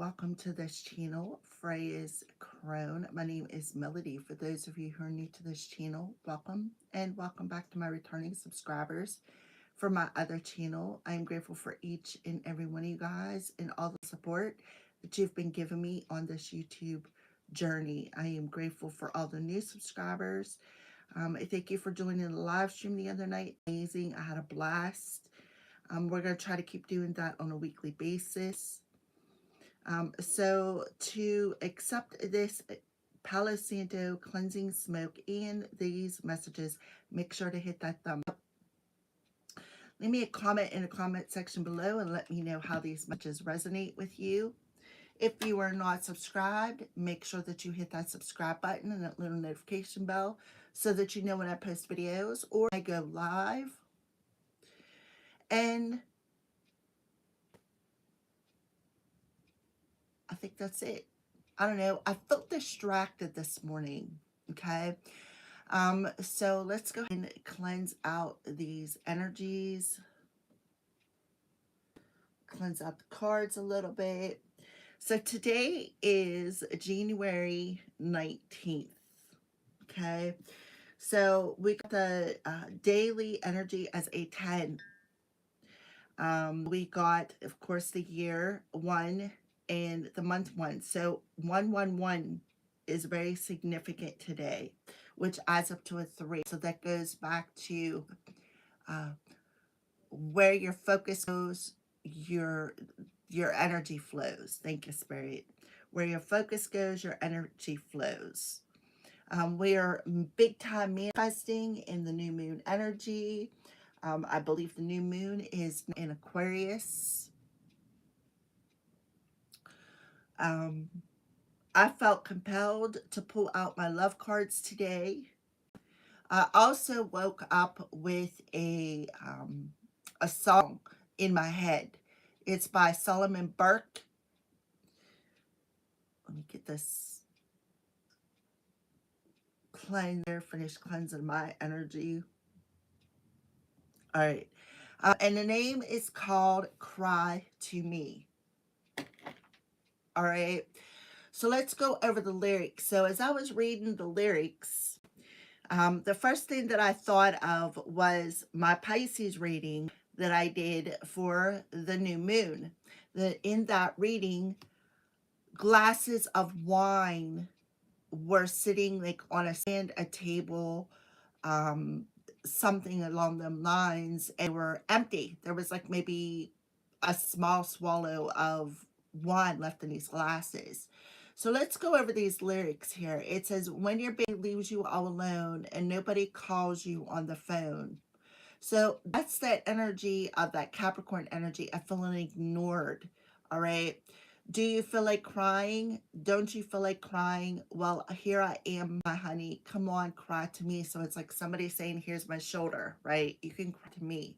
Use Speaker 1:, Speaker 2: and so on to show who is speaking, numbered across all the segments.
Speaker 1: welcome to this channel, Freya's Crone. My name is Melody. For those of you who are new to this channel, welcome, and welcome back to my returning subscribers for my other channel. I am grateful for each and every one of you guys and all the support that you've been giving me on this YouTube journey. I am grateful for all the new subscribers. I thank you for joining the live stream the other night. Amazing. I had a blast. We're going to try to keep doing that on a weekly basis. So to accept this Palo Santo cleansing smoke and these messages, make sure to hit that thumb up. Leave me a comment in the comment section below and let me know how these messages resonate with you. If you are not subscribed, make sure that you hit that subscribe button and that little notification bell so that you know when I post videos or I go live. And I think that's it. I don't know. I felt distracted this morning. Okay. So let's go ahead and cleanse out these energies. Cleanse out the cards a little bit. So today is January 19th. Okay. So we got the daily energy as a 10. We got, of course, the year 1 and the month 1. So 111 is very significant today, which adds up to a 3. So that goes back to where your focus goes, your energy flows. Thank you, Spirit. Where your focus goes, your energy flows. We are big time manifesting in the new moon energy. I believe the new moon is in Aquarius. I felt compelled to pull out my love cards today. I also woke up with a song in my head. It's by Solomon Burke. Let me get this cleanser, finish cleansing my energy. All right. And the name is called Cry to Me. All right. So let's go over the lyrics. So as I was reading the lyrics, the first thing that I thought of was my Pisces reading that I did for the new moon. In that reading, glasses of wine were sitting like on a table, something along them lines, and were empty. There was like maybe a small swallow of wine left in these glasses. So let's go over these lyrics here. It says, when your baby leaves you all alone and nobody calls you on the phone. So that's that energy of that Capricorn energy of feeling ignored. All right. Do you feel like crying? Don't you feel like crying? Well, here I am, my honey. Come on, cry to me. So it's like somebody saying, here's my shoulder, right? You can cry to me.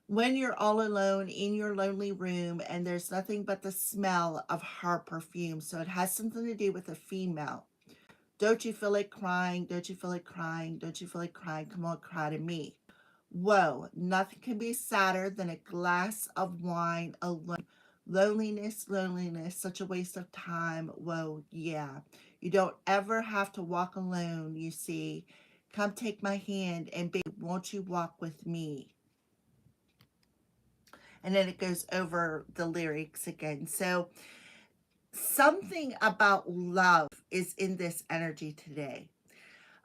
Speaker 1: When you're all alone in your lonely room and there's nothing but the smell of her perfume. So it has something to do with a female. Don't you feel like crying? Don't you feel like crying? Don't you feel like crying? Come on, cry to me. Whoa, nothing can be sadder than a glass of wine alone. Loneliness, loneliness, such a waste of time. Whoa, yeah. You don't ever have to walk alone, you see. Come take my hand and babe, won't you walk with me? And then it goes over the lyrics again. So something about love is in this energy today.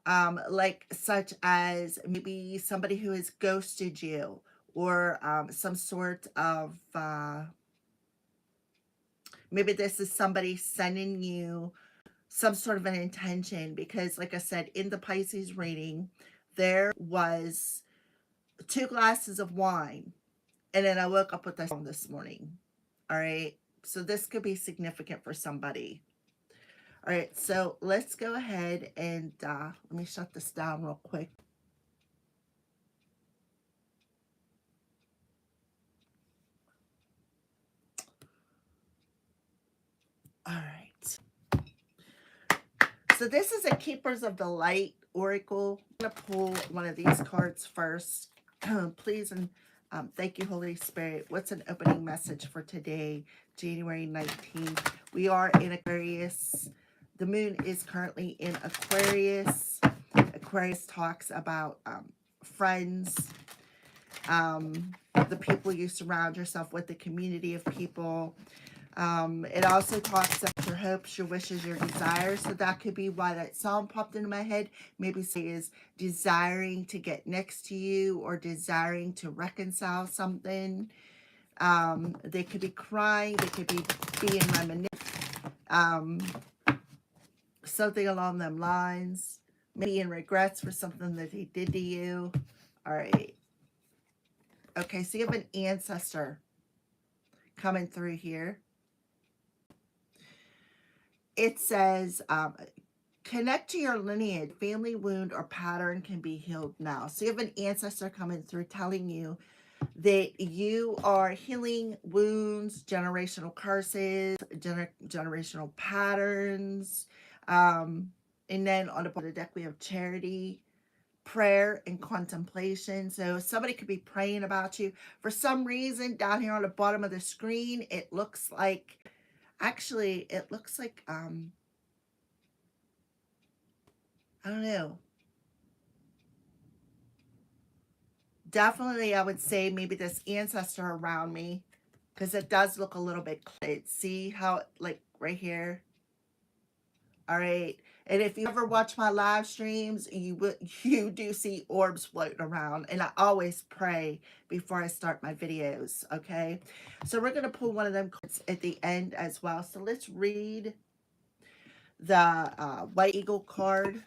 Speaker 1: Like such as maybe somebody who has ghosted you, or some sort of, maybe this is somebody sending you some sort of an intention, because like I said, in the Pisces reading, there was 2 glasses of wine. And then I woke up with this song this morning. All right. So this could be significant for somebody. All right. So let's go ahead and let me shut this down real quick. All right. So this is a Keepers of the Light Oracle. I'm going to pull one of these cards first. Please and Thank you, Holy Spirit. What's an opening message for today, January 19th? We are in Aquarius. The moon is currently in Aquarius. Aquarius talks about friends, the people you surround yourself with, the community of people. It also talks about your hopes, your wishes, your desires. So that could be why that song popped into my head. Maybe say is desiring to get next to you or desiring to reconcile something. They could be crying. They could be being reminiscent. Um, something along them lines. Maybe in regrets for something that he did to you. All right. Okay, so you have an ancestor coming through here. It says, connect to your lineage. Family wound or pattern can be healed now. So you have an ancestor coming through telling you that you are healing wounds, generational curses, generational patterns. And then on the bottom of the deck, we have charity, prayer, and contemplation. So somebody could be praying about you. For some reason, down here on the bottom of the screen, it looks like, actually, it looks like, I don't know. Definitely, I would say maybe this ancestor around me, because it does look a little bit clear. See how, like, right here? All right. And if you ever watch my live streams, you do see orbs floating around. And I always pray before I start my videos, okay? So we're going to pull one of them cards at the end as well. So let's read the White Eagle card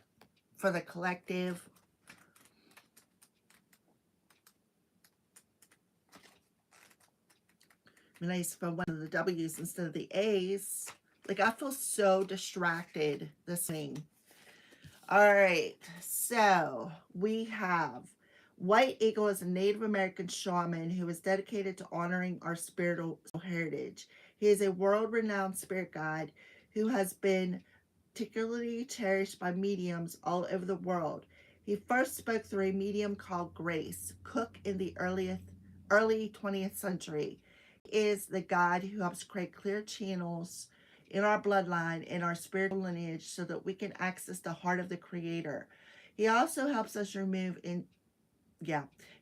Speaker 1: for the collective. Nice for one of the W's instead of the A's. Like, I feel so distracted this thing. All right, so we have White Eagle is a Native American shaman who is dedicated to honoring our spiritual heritage. He is a world-renowned spirit guide who has been particularly cherished by mediums all over the world. He first spoke through a medium called Grace Cook in the early 20th century. He is the guide who helps create clear channels in our bloodline and our spiritual lineage so that we can access the heart of the Creator. He also helps us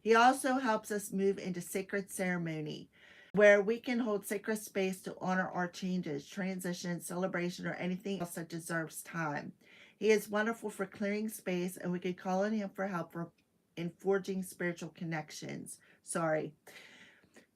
Speaker 1: he also helps us move into sacred ceremony where we can hold sacred space to honor our changes, transitions, celebration, or anything else that deserves time. He is wonderful for clearing space, and we can call on him for help in forging spiritual connections. Sorry.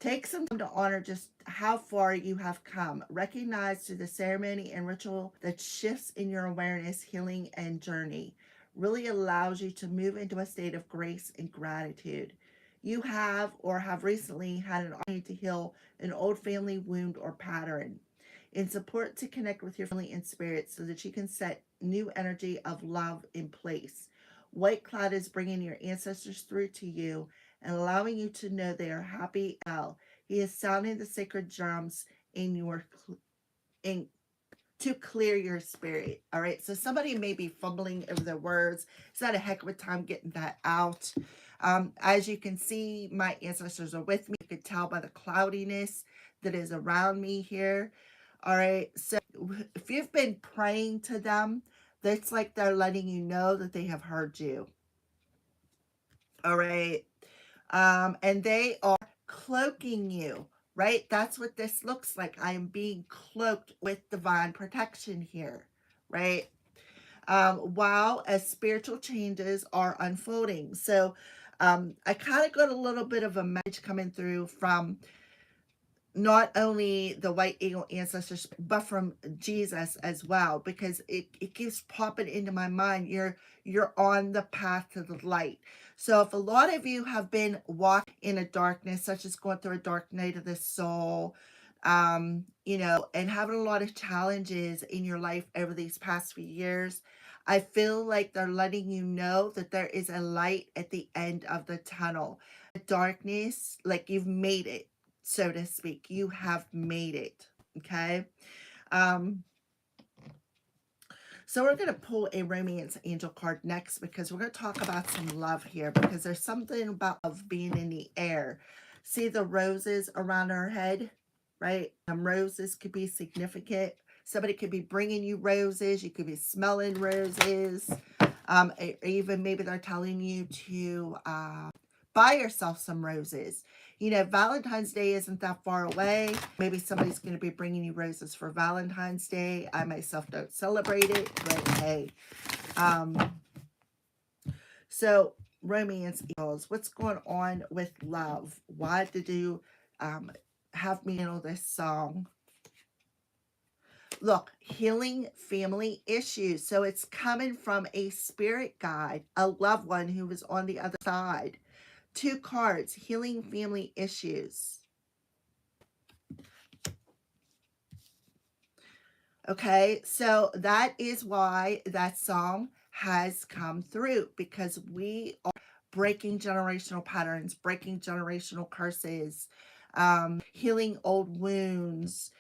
Speaker 1: Take some time to honor just how far you have come. Recognize through the ceremony and ritual that shifts in your awareness, healing, and journey really allows you to move into a state of grace and gratitude. You have or have recently had an opportunity to heal an old family wound or pattern. In support to connect with your family and spirit so that you can set new energy of love in place. White Cloud is bringing your ancestors through to you and allowing you to know they are happy and well. He is sounding the sacred drums in your in to clear your spirit. All right. So somebody may be fumbling over their words. It's not a heck of a time getting that out. As you can see, my ancestors are with me. You can tell by the cloudiness that is around me here. All right. So if you've been praying to them, that's like they're letting you know that they have heard you. All right. And they are cloaking you, right? That's what this looks like. I am being cloaked with divine protection here, right? While as spiritual changes are unfolding. So I kind of got a little bit of a message coming through from not only the White Eagle ancestors, but from Jesus as well, because it keeps popping into my mind. You're on the path to the light. So if a lot of you have been walking in a darkness, such as going through a dark night of the soul, and having a lot of challenges in your life over these past few years, I feel like they're letting you know that there is a light at the end of the tunnel. The darkness, like you've made it, so to speak. You have made it. Okay. So we're going to pull a romance angel card next because we're going to talk about some love here, because there's something about love being in the air. See the roses around her head, right? Roses could be significant. Somebody could be bringing you roses. You could be smelling roses. Even maybe they're telling you to buy yourself some roses. You know, Valentine's Day isn't that far away. Maybe somebody's going to be bringing you roses for Valentine's Day. I myself don't celebrate it, but hey. So romance equals, what's going on with love? Why did you have me handle this song? Look, healing family issues. So it's coming from a spirit guide, a loved one who was on the other side. 2 cards, healing family issues. Okay, so that is why that song has come through, because we are breaking generational patterns, breaking generational curses, healing old wounds,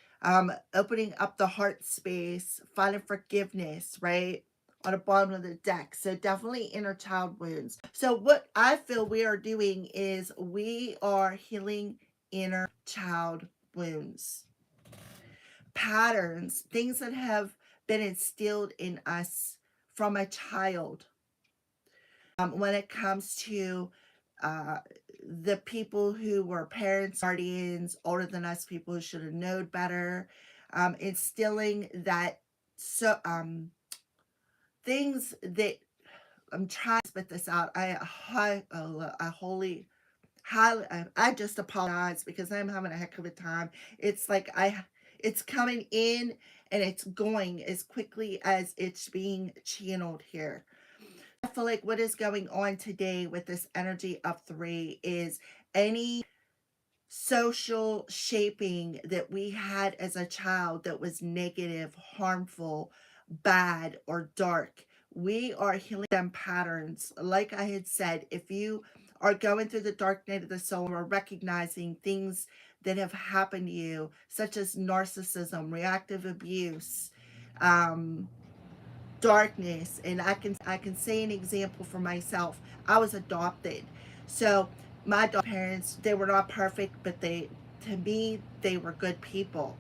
Speaker 1: opening up the heart space, finding forgiveness, right? On the bottom of the deck. So definitely inner child wounds. So what I feel we are doing is we are healing inner child wounds, patterns, things that have been instilled in us from a child. When it comes to the people who were parents, guardians, older than us, people who should have known better, instilling that things that I'm trying to spit this out. I just apologize because I'm having a heck of a time. It's like it's coming in and it's going as quickly as it's being channeled here. I feel like what is going on today with this energy of 3 is any social shaping that we had as a child that was negative, harmful, bad, or dark. We are healing them patterns. Like I had said, if you are going through the dark night of the soul or recognizing things that have happened to you, such as narcissism, reactive abuse, darkness, and I can say an example for myself. I was adopted. So my parents, they were not perfect, but to me, they were good people.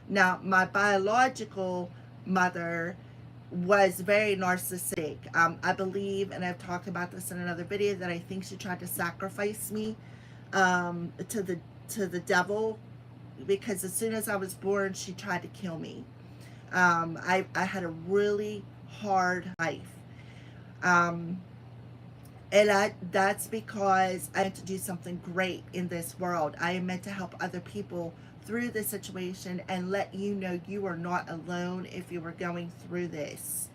Speaker 1: Now, my biological mother was very narcissistic. I believe, and I've talked about this in another video, that I think she tried to sacrifice me to the devil, because as soon as I was born, she tried to kill me. I had a really hard life. And that's because I meant to do something great in this world. I am meant to help other people through this situation and let you know you are not alone if you were going through this.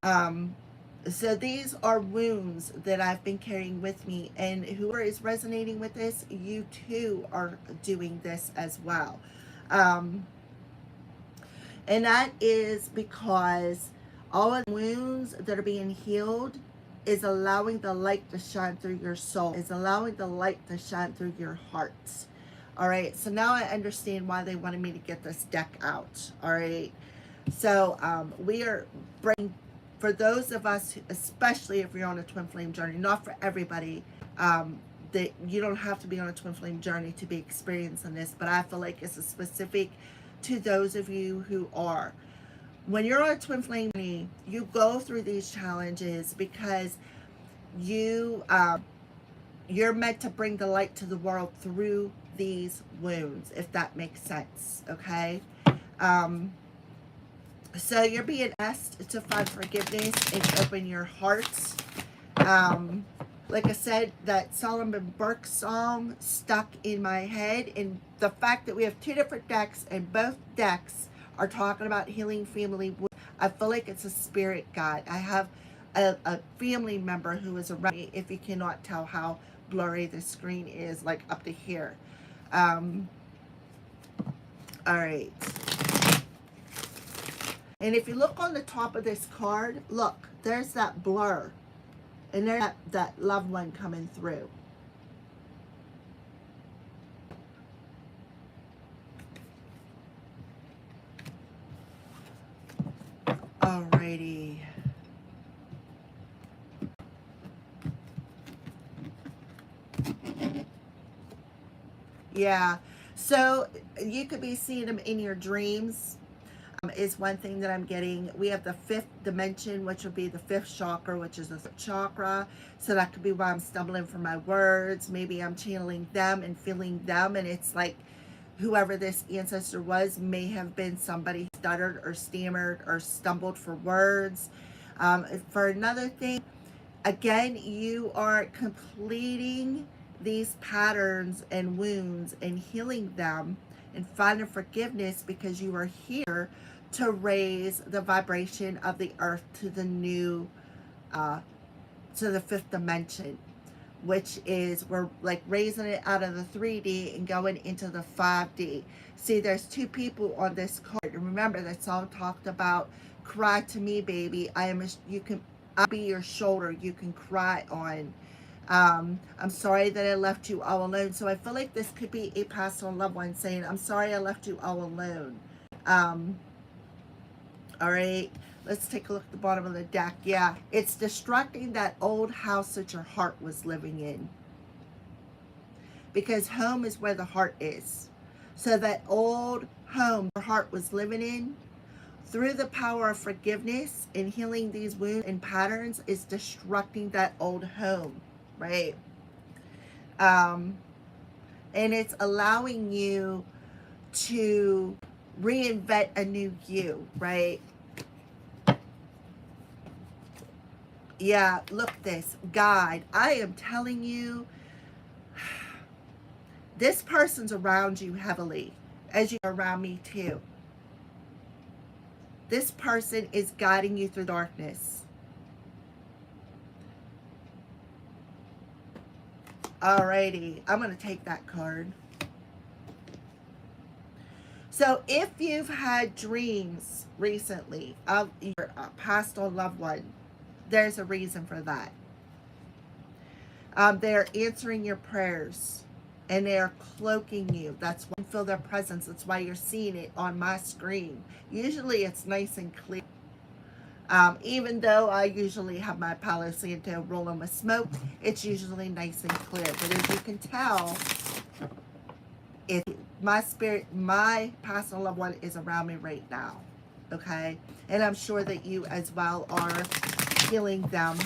Speaker 1: So these are wounds that I've been carrying with me, and whoever is resonating with this, you too are doing this as well. And that is because all of the wounds that are being healed is allowing the light to shine through your soul, is allowing the light to shine through your hearts. All right, so now I understand why they wanted me to get this deck out. All right, so we are bringing, for those of us, especially if you're on a twin flame journey, not for everybody, that you don't have to be on a twin flame journey to be experiencing this, but I feel like it's a specific to those of you who are. When you're on a twin flame journey, you go through these challenges because you're meant to bring the light to the world through these wounds, if that makes sense. Okay, so you're being asked to find forgiveness and open your hearts. Like I said, that Solomon Burke song stuck in my head, and the fact that we have 2 different decks and both decks are talking about healing family wounds, I feel like it's a spirit guide. I have a family member who is around me, if you cannot tell how blurry the screen is, like up to here. All right. And if you look on the top of this card, look, there's that blur. And there's that loved one coming through. Alrighty. Yeah. So you could be seeing them in your dreams. Is one thing that I'm getting. We have the fifth dimension, which would be the fifth chakra, which is the chakra. So that could be why I'm stumbling for my words. Maybe I'm channeling them and feeling them. And it's like whoever this ancestor was may have been somebody who stuttered or stammered or stumbled for words. For another thing, again, you are completing these patterns and wounds and healing them and finding forgiveness because you are here to raise the vibration of the earth to the new, to the fifth dimension, which is we're like raising it out of the 3D and going into the 5D. See, there's two people on this card. And remember, that song talked about cry to me, baby. You can, I'll be your shoulder you can cry on. I'm sorry that I left you all alone. So I feel like this could be a passed on loved one saying, I'm sorry I left you all alone. All right, let's take a look at the bottom of the deck. Yeah, it's destructing that old house that your heart was living in. Because home is where the heart is. So that old home your heart was living in, through the power of forgiveness and healing these wounds and patterns, is destructing that old home, right? And it's allowing you to reinvent a new you, right? Yeah, look this, guide. I am telling you, this person's around you heavily, as you are around me too. This person is guiding you through darkness. Alrighty, I'm going to take that card. So if you've had dreams recently of your passed on loved one, there's a reason for that. They're answering your prayers and they're cloaking you. That's why you feel their presence. That's why you're seeing it on my screen. Usually it's nice and clear. Even though I usually have my Palo Santo rolling with smoke, it's usually nice and clear. But as you can tell, my spirit, my passed on loved one is around me right now. Okay? And I'm sure that you as well are healing them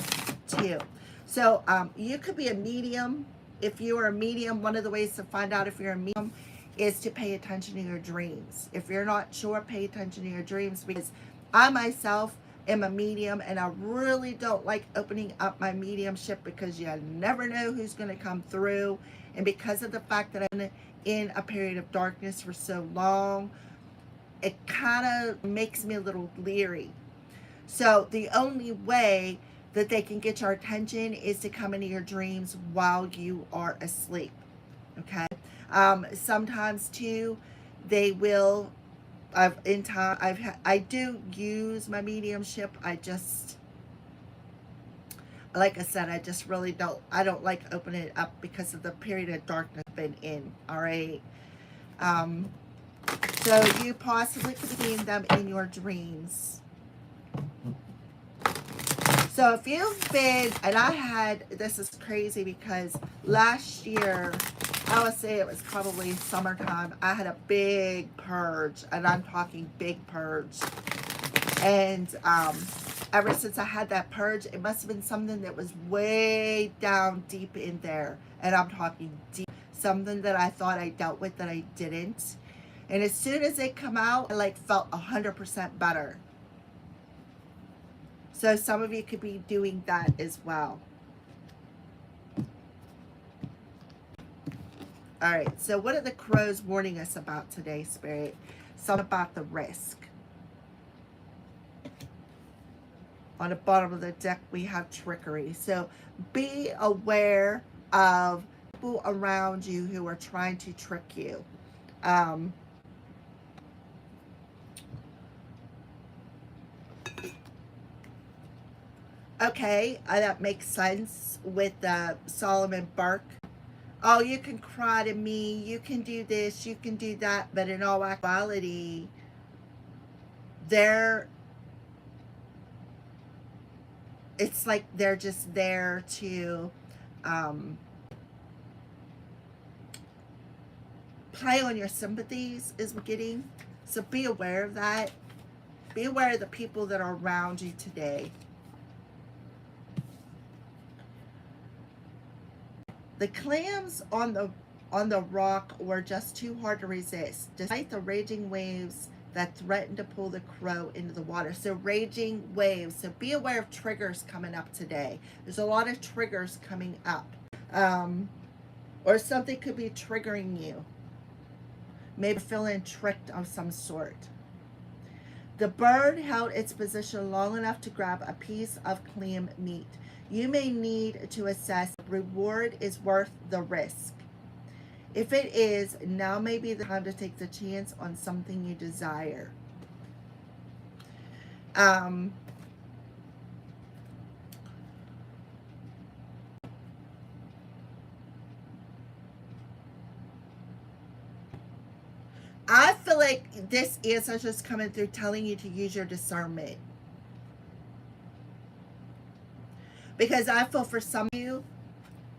Speaker 1: too. So you could be a medium. If you are a medium, one of the ways to find out if you're a medium is to pay attention to your dreams. If you're not sure, pay attention to your dreams, because I myself am a medium and I really don't like opening up my mediumship because you never know who's going to come through. And because of the fact that I'm in a period of darkness for so long, it kind of makes me a little leery. So the only way that they can get your attention is to come into your dreams while you are asleep. Okay. Sometimes too, they will. I do use my mediumship. Like I said, I just really don't. I don't like opening it up because of the period of darkness I've been in. All right. So you possibly could be seeing them in your dreams. So if you've been, and this is crazy because last year, I would say it was probably summertime, I had a big purge, and I'm talking big purge. And ever since I had that purge, it must have been something that was way down deep in there. And I'm talking deep, something that I thought I dealt with that I didn't. And as soon as it come out, I like felt 100% better. So some of you could be doing that as well. All right, so what are the crows warning us about today, Spirit? Something about the risk. On the bottom of the deck, we have trickery. So be aware of people around you who are trying to trick you. Okay, that makes sense with Solomon Burke. Oh, you can cry to me, you can do this, you can do that, but in all actuality, it's like they're just there to play on your sympathies is getting. So be aware of that. Be aware of the people that are around you today. The clams on the rock were just too hard to resist, despite the raging waves that threatened to pull the crow into the water. So raging waves. So be aware of triggers coming up today. There's a lot of triggers coming up. Or something could be triggering you. Maybe feeling tricked of some sort. The bird held its position long enough to grab a piece of clam meat. You may need to assess if the reward is worth the risk. If it is, now may be the time to take the chance on something you desire. I feel like this answer is just coming through telling you to use your discernment. Because I feel for some of you,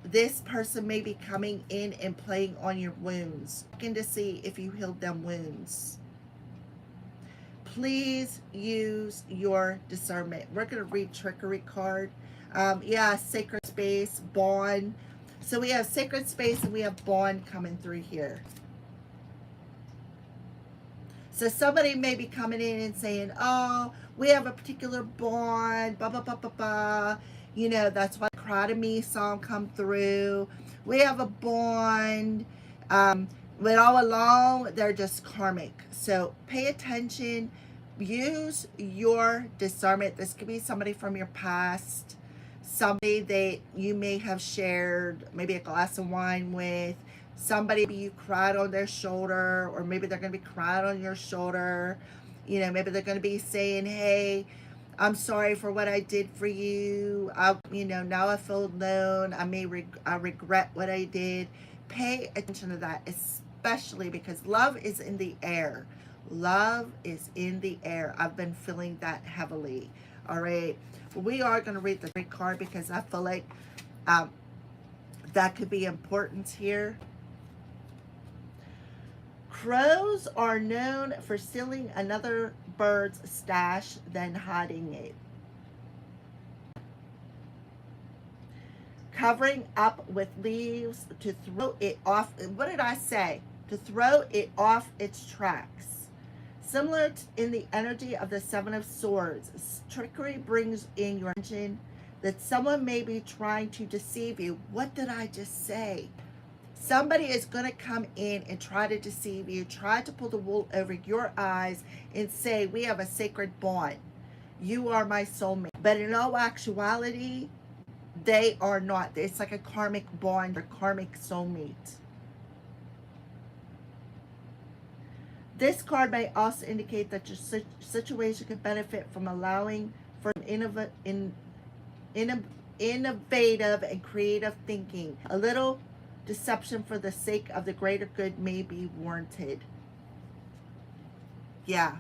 Speaker 1: this person may be coming in and playing on your wounds, looking to see if you healed them wounds. Please use your discernment. We're going to read trickery card. Yeah, sacred space, bond. So we have sacred space and we have bond coming through here. So somebody may be coming in and saying, oh, we have a particular bond, blah, blah, blah, blah, blah. You know, that's why the Cry to Me song come through. We have a bond. But all along, they're just karmic. So pay attention. Use your discernment. This could be somebody from your past. Somebody that you may have shared maybe a glass of wine with. Somebody you cried on their shoulder, or maybe they're going to be crying on your shoulder. You know, maybe they're going to be saying, hey, I'm sorry for what I did for you. Now I feel alone. I regret what I did. Pay attention to that, especially because love is in the air. Love is in the air. I've been feeling that heavily. All right. We are going to read the great card because I feel like that could be important here. Crows are known for stealing another bird's stash, then hiding it. Covering up with leaves to throw it off. What did I say? To throw it off its tracks. Similar in the energy of the Seven of Swords, trickery brings in your attention that someone may be trying to deceive you. What did I just say? Somebody is going to come in and try to deceive you, try to pull the wool over your eyes and say, we have a sacred bond. You are my soulmate. But in all actuality, they are not. It's like a karmic bond or karmic soulmate. This card may also indicate that your situation could benefit from allowing for innovative and creative thinking. A little deception for the sake of the greater good may be warranted. Yeah.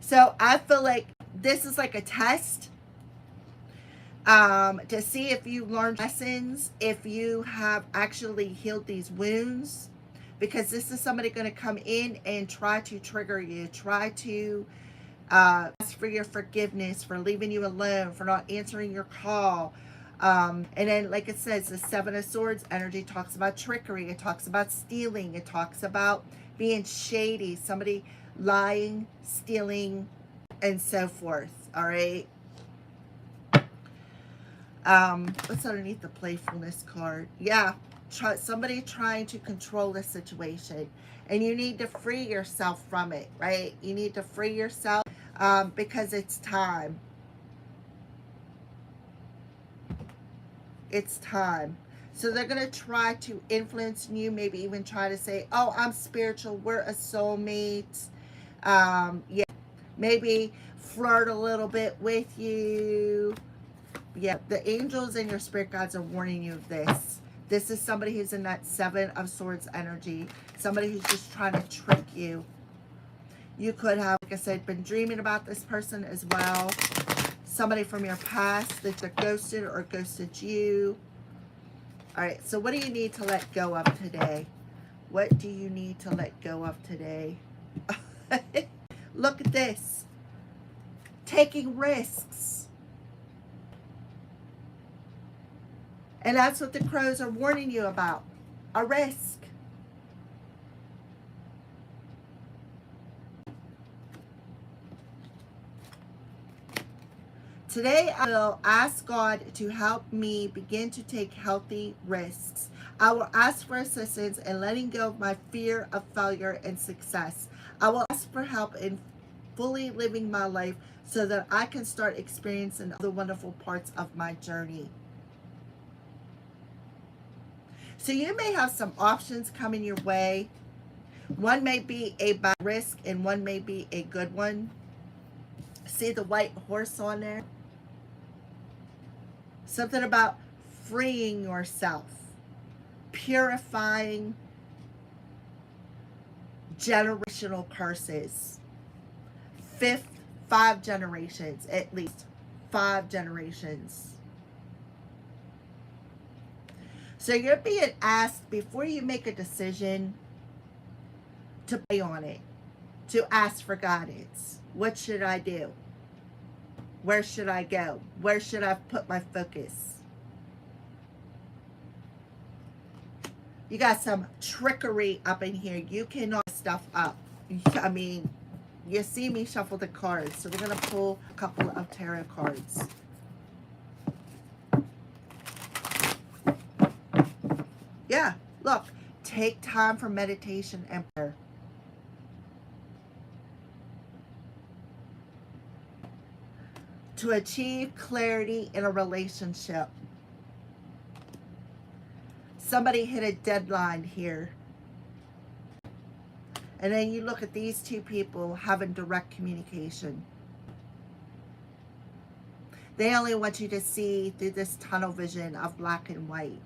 Speaker 1: So I feel like this is like a test to see if you learned lessons, if you have actually healed these wounds, because this is somebody going to come in and try to trigger you, try to ask for your forgiveness, for leaving you alone, for not answering your call. And then, like it says, the Seven of Swords energy talks about trickery. It talks about stealing. It talks about being shady, somebody lying, stealing, and so forth. All right. What's underneath the playfulness card? Yeah. Somebody trying to control the situation. And you need to free yourself from it, right? You need to free yourself because it's time. It's time. So they're going to try to influence you, maybe even try to say, oh, I'm spiritual, we're a soulmate. Yeah, maybe flirt a little bit with you. Yeah, the angels and your spirit guides are warning you of this. This is somebody who's in that Seven of Swords energy. Somebody who's just trying to trick you. You could have, like I said, been dreaming about this person as well. Somebody from your past that they're ghosted or ghosted you. All right, so what do you need to let go of today? What do you need to let go of today? Look at this. Taking risks. And that's what the crows are warning you about. A risk. Today, I will ask God to help me begin to take healthy risks. I will ask for assistance in letting go of my fear of failure and success. I will ask for help in fully living my life so that I can start experiencing the wonderful parts of my journey. So you may have some options coming your way. One may be a bad risk and one may be a good one. See the white horse on there? Something about freeing yourself, purifying generational curses. 5 generations, at least 5 generations. So you're being asked before you make a decision to pray on it, to ask for guidance. What should I do? Where should I go? Where should I put my focus? You got some trickery up in here. You cannot stuff up. I mean, you see me shuffle the cards. So we're going to pull a couple of tarot cards. Yeah, look. Take time for meditation and prayer. To achieve clarity in a relationship. Somebody hit a deadline here. And then you look at these two people having direct communication. They only want you to see through this tunnel vision of black and white.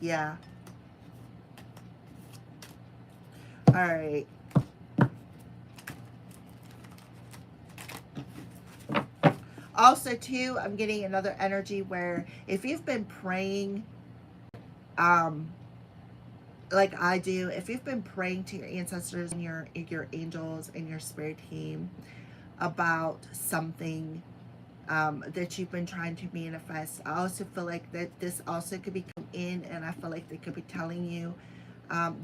Speaker 1: Yeah. All right. Also, too, I'm getting another energy where if you've been praying, like I do, if you've been praying to your ancestors and your angels and your spirit team about something that you've been trying to manifest, I also feel like that this also could be coming in, and I feel like they could be telling you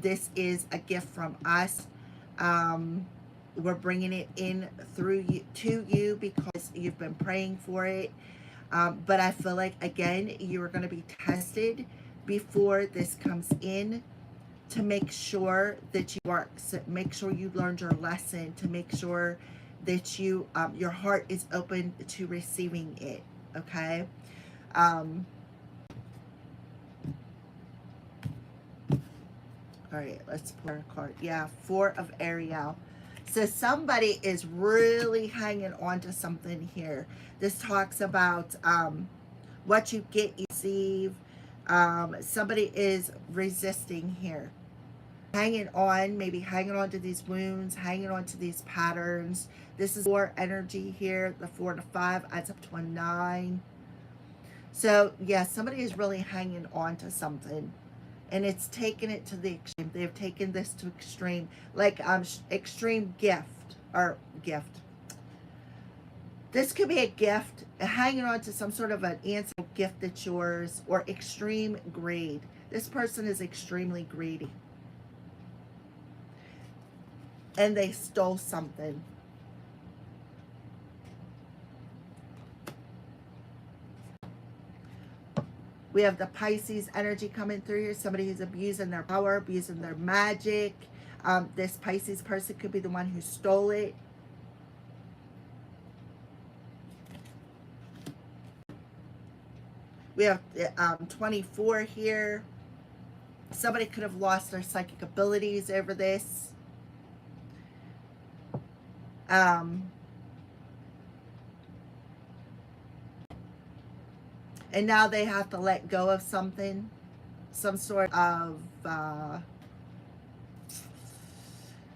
Speaker 1: this is a gift from us. We're bringing it in through you to you because you've been praying for it. But I feel like, again, you're going to be tested before this comes in to make sure that you are, make sure you learned your lesson, to make sure that you, your heart is open to receiving it. Okay. All right, let's pull a card. Yeah, 4 of Ariel. So somebody is really hanging on to something here. This talks about what you get, you receive. Somebody is resisting here. Hanging on, maybe hanging on to these wounds, hanging on to these patterns. This is 4 energy here. The 4 and a 5 adds up to a 9. So, yeah, somebody is really hanging on to something. And it's taken it to the extreme. They've taken this to extreme, like extreme gift. This could be a gift, hanging on to some sort of an ancestral gift that's yours, or extreme greed. This person is extremely greedy. And they stole something. We have the Pisces energy coming through here. Somebody who's abusing their power, abusing their magic. This Pisces person could be the one who stole it. We have 24 here. Somebody could have lost their psychic abilities over this. And now they have to let go of something, some sort of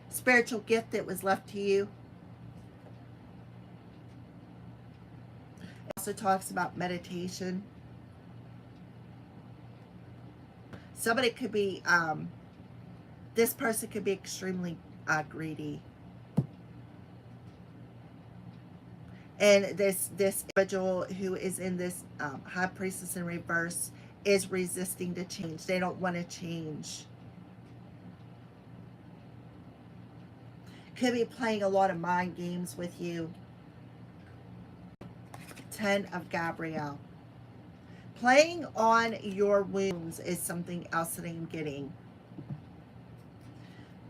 Speaker 1: spiritual gift that was left to you. It also talks about meditation. Somebody could be, this person could be extremely greedy. And this individual who is in this High Priestess in reverse is resisting to change. They don't want to change. Could be playing a lot of mind games with you. 10 of Gabrielle. Playing on your wounds is something else that I'm getting.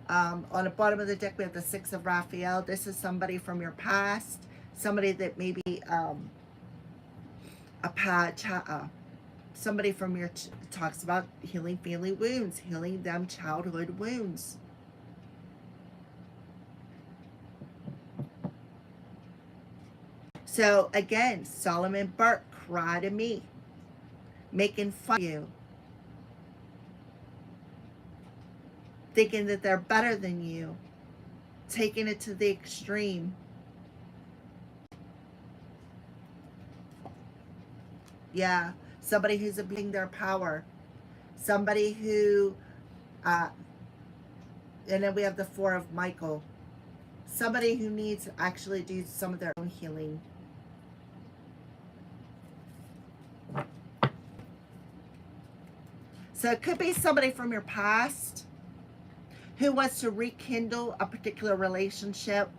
Speaker 1: On the bottom of the deck, we have the 6 of Raphael. This is somebody from your past. Somebody that maybe somebody from your talks about healing family wounds, healing them childhood wounds. So again, Solomon Burke, cry to me, making fun of you, thinking that they're better than you, taking it to the extreme. Yeah, somebody who's abusing their power. Somebody who, and then we have the 4 of Michael. Somebody who needs to actually do some of their own healing. So it could be somebody from your past who wants to rekindle a particular relationship.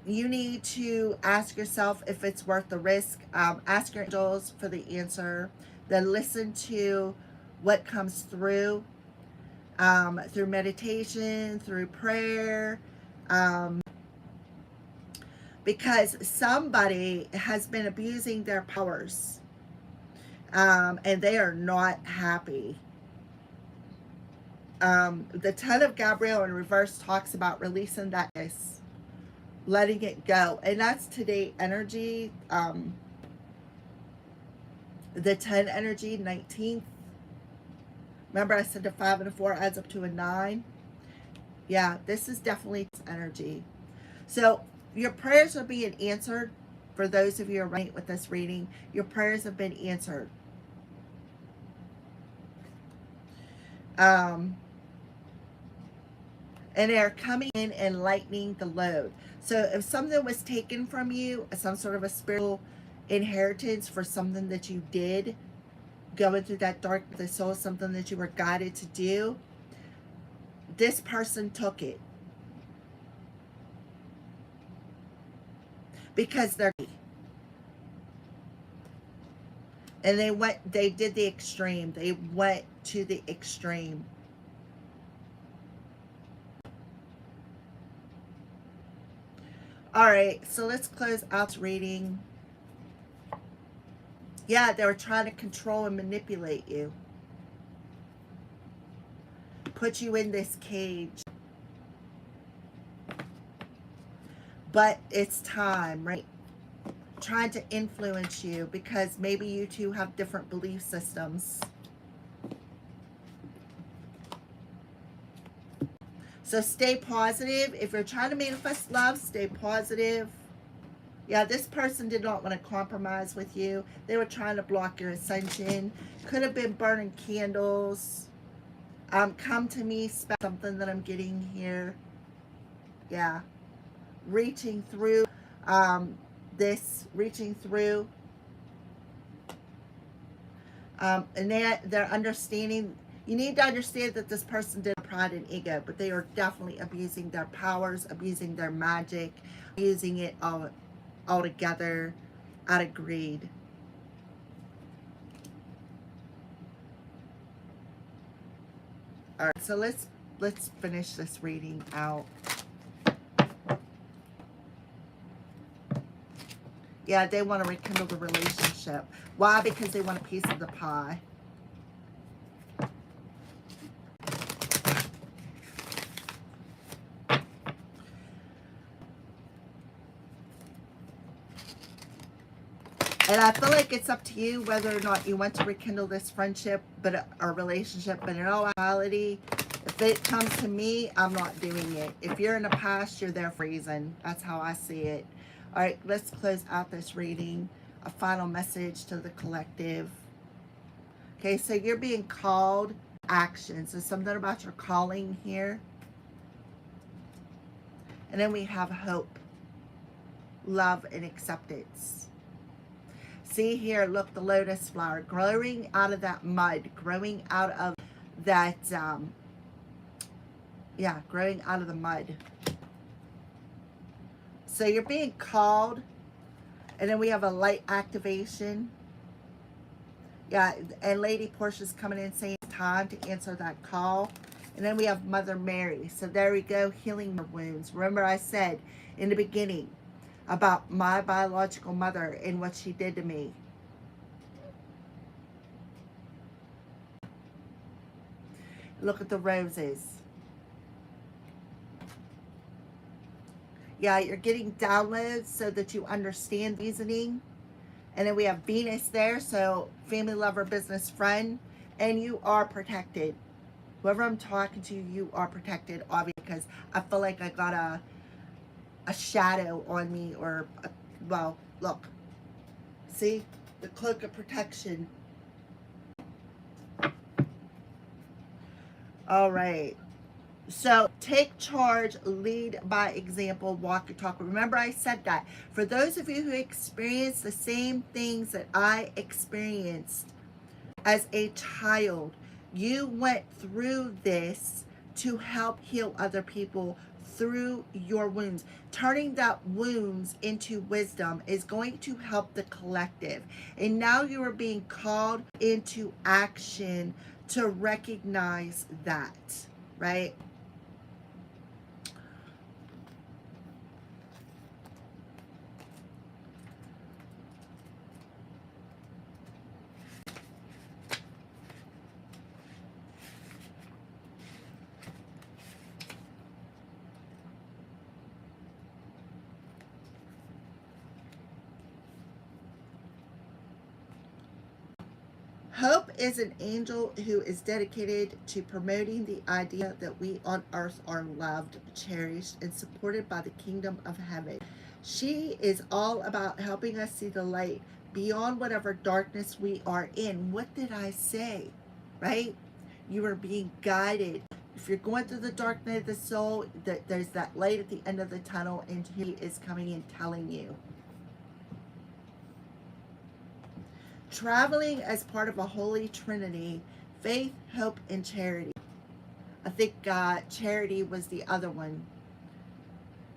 Speaker 1: You need to ask yourself if it's worth the risk. Ask your angels for the answer. Then listen to what comes through meditation, through prayer. Because somebody has been abusing their powers. And they are not happy. The 10 of Gabriel in reverse talks about releasing that, letting it go. And that's today energy. The 10 energy, 19th. Remember I said the 5 and a 4 adds up to a 9. Yeah, this is definitely energy. So your prayers are being answered. For those of you who are right with this reading, your prayers have been answered. And they're coming in and lightening the load. So if something was taken from you, some sort of a spiritual inheritance for something that you did, going through that dark of the soul, something that you were guided to do, this person took it. Because they're, and they did the extreme. They went to the extreme. All right, so let's close out reading. Yeah, they were trying to control and manipulate you. Put you in this cage. But it's time, right? Trying to influence you because maybe you two have different belief systems. So stay positive. If you're trying to manifest love, stay positive. Yeah, this person did not want to compromise with you. They were trying to block your ascension. Could have been burning candles. Come to me, something that I'm getting here. Yeah. Reaching through reaching through. And they're understanding. You need to understand that this person did pride and ego, but they are definitely abusing their powers, abusing their magic, using it all together out of greed. All right, so let's finish this reading out. Yeah, they want to rekindle the relationship. Why? Because they want a piece of the pie. And I feel like it's up to you whether or not you want to rekindle this friendship or relationship. But in all reality, if it comes to me, I'm not doing it. If you're in the past, you're there for a reason. That's how I see it. All right, let's close out this reading. A final message to the collective. Okay, so you're being called action. So something about your calling here. And then we have hope, love, and acceptance. See here, look, the lotus flower growing out of that mud, growing out of that, growing out of the mud. So you're being called, and then we have a light activation. Yeah, and Lady Portia's coming in saying it's time to answer that call. And then we have Mother Mary. So there we go, healing your wounds. Remember I said in the beginning about my biological mother and what she did to me. Look at the roses. Yeah, you're getting downloads so that you understand reasoning. And then we have Venus there, so family, lover, business, friend. And you are protected. Whoever I'm talking to, you are protected, obviously, because I feel like I got a shadow on me, or, well, look. See? The cloak of protection. All right. So take charge, lead by example, walk your talk. Remember I said that. For those of you who experience the same things that I experienced as a child, you went through this to help heal other people through your wounds. Turning that wounds into wisdom is going to help the collective. And now you are being called into action to recognize that, right? Hope is an angel who is dedicated to promoting the idea that we on earth are loved, cherished, and supported by the kingdom of heaven. She is all about helping us see the light beyond whatever darkness we are in. What did I say? Right? You are being guided. If you're going through the dark night of the soul, there's that light at the end of the tunnel, and he is coming and telling you. Traveling as part of a holy trinity, faith, hope, and charity. I think charity was the other one.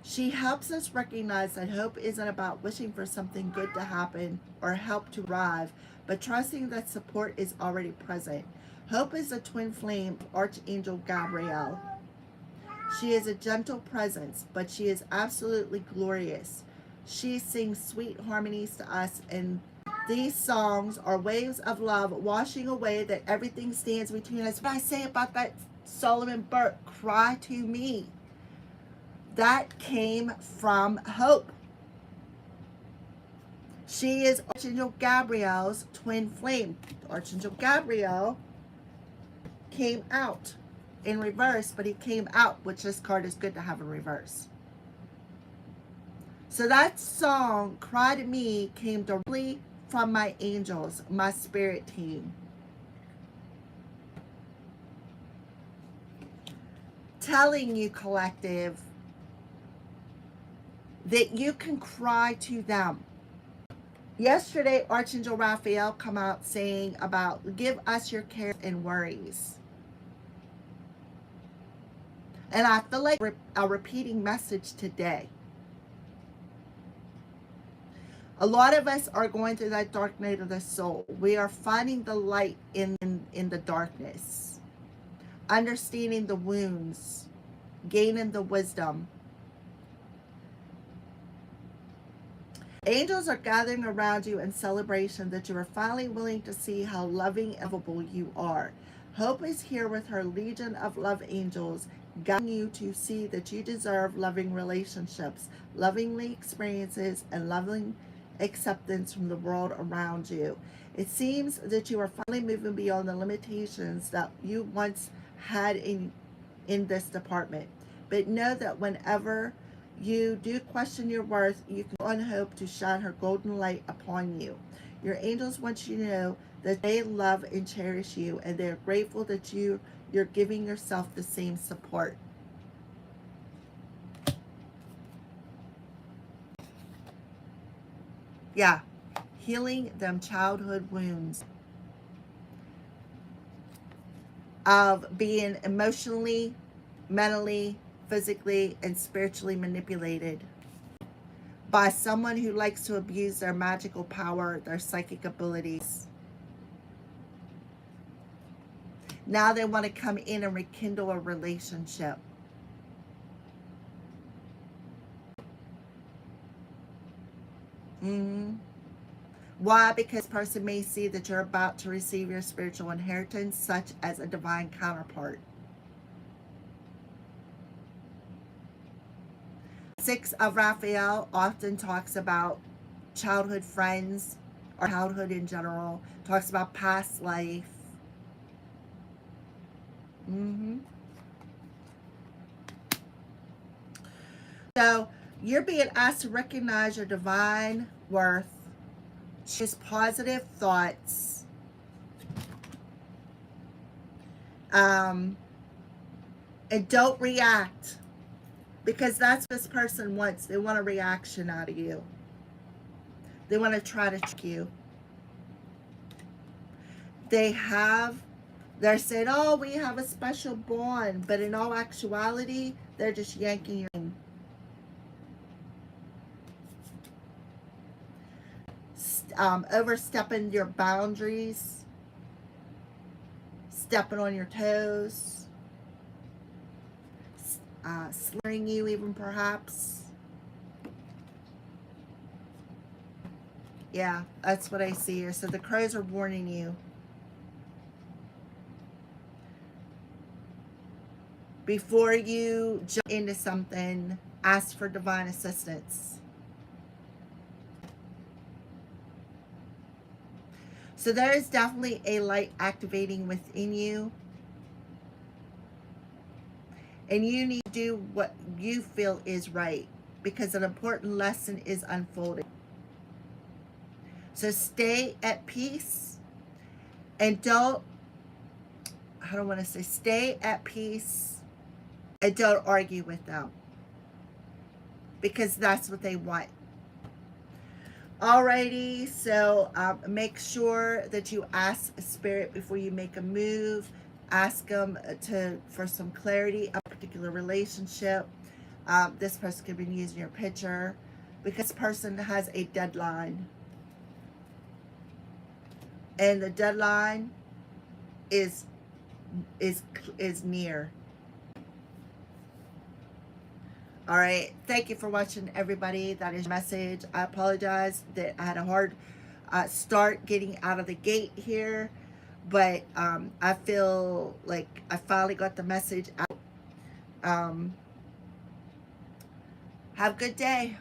Speaker 1: She helps us recognize that hope isn't about wishing for something good to happen or help to arrive, but trusting that support is already present. Hope is a twin flame of Archangel Gabriel. She is a gentle presence, but she is absolutely glorious. She sings sweet harmonies to us, and these songs are waves of love washing away that everything stands between us. What I say about that Solomon Burke, cry to me, that came from hope. She is Archangel Gabriel's twin flame. Archangel Gabriel came out in reverse, but he came out, which this card is good to have in reverse. So that song, Cry to Me, came directly from my angels, my spirit team. Telling you, collective, that you can cry to them. Yesterday, Archangel Raphael come out saying about, give us your cares and worries. And I feel like a repeating message today. A lot of us are going through that dark night of the soul. We are finding the light in the darkness. Understanding the wounds. Gaining the wisdom. Angels are gathering around you in celebration that you are finally willing to see how loving and lovable you are. Hope is here with her legion of love angels, guiding you to see that you deserve loving relationships, lovingly experiences, and loving acceptance from the world around you. It seems that you are finally moving beyond the limitations that you once had in this department. But know that whenever you do question your worth, you can go on hope to shine her golden light upon you. Your angels want you to know that they love and cherish you, and they're grateful that you're giving yourself the same support. Yeah, healing them childhood wounds of being emotionally, mentally, physically, and spiritually manipulated by someone who likes to abuse their magical power, their psychic abilities. Now they want to come in and rekindle a relationship. Mm-hmm. Why? Because this person may see that you're about to receive your spiritual inheritance, such as a divine counterpart. Six of Raphael often talks about childhood friends or childhood in general, talks about past life. Mm-hmm. So you're being asked to recognize your divine worth, choose positive thoughts, and don't react, because that's what this person wants. They want a reaction out of you. They want to try to trick you. They're saying, oh, we have a special bond, but in all actuality, they're just yanking your name. Overstepping your boundaries, stepping on your toes, slurring you even perhaps. Yeah, that's what I see here. So the crows are warning you. Before you jump into something, ask for divine assistance. So there is definitely a light activating within you. And you need to do what you feel is right, because an important lesson is unfolding. So stay at peace and don't, I don't want to say, stay at peace and don't argue with them, because that's what they want. Alrighty, so make sure that you ask Spirit before you make a move. Ask them for some clarity on a particular relationship. This person could be using your picture, because this person has a deadline. And the deadline is near. All right, thank you for watching, everybody. That is your message. I apologize that I had a hard start getting out of the gate here, but I feel like I finally got the message out. Have a good day.